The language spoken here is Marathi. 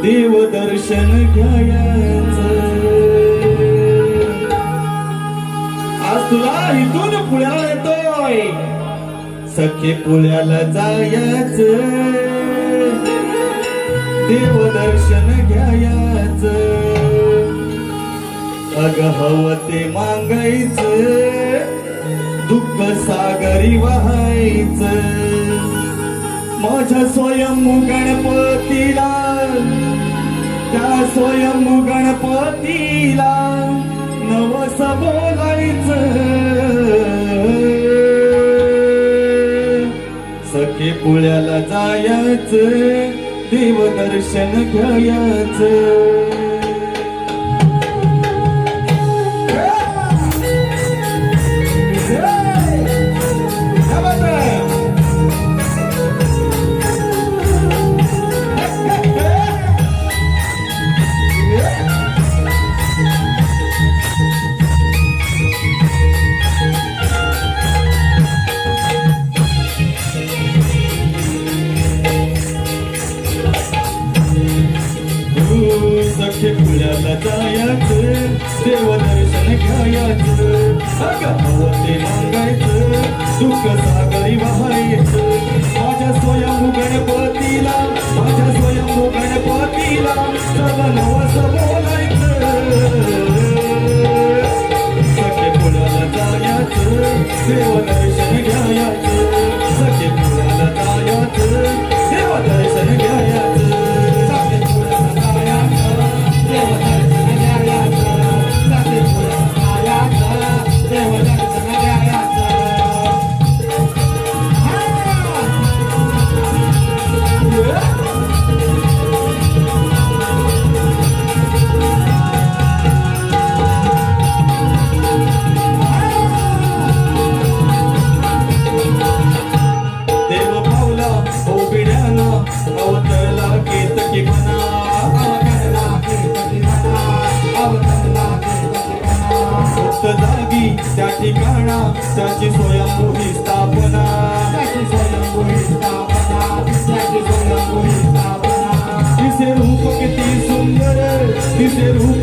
देव दर्शन घ्यायचं आज तुला इथून पुण्याला येतोय सखे पुण्याला जायचं देव दर्शन घ्यायचं अग हवं ते मागायचं दुःख सागरी व्हायचं माझ्या स्वयंभू गणपतीला त्या स्वयंभू गणपतीला नवस बोलायचं सखे पुण्याला जायचं देव दर्शन घ्यायचं सखे पुण्याला जायचं देव दर्शन घ्यायचं अगं हवं ते मागायचं दुःख सागरी व्हायचं माझ्या स्वयंभू गणपतीला सर्व नवस बोलायचं सखे पुण्याला जायचं देव दर्शन घ्यायचं सखे पुण्याला जायचं देव दर्शन घ्यायचं जागी त्या ठिकाणा त्याची स्वयंभूही स्थापना तिचे रूप किती सुंदर तिचे रूप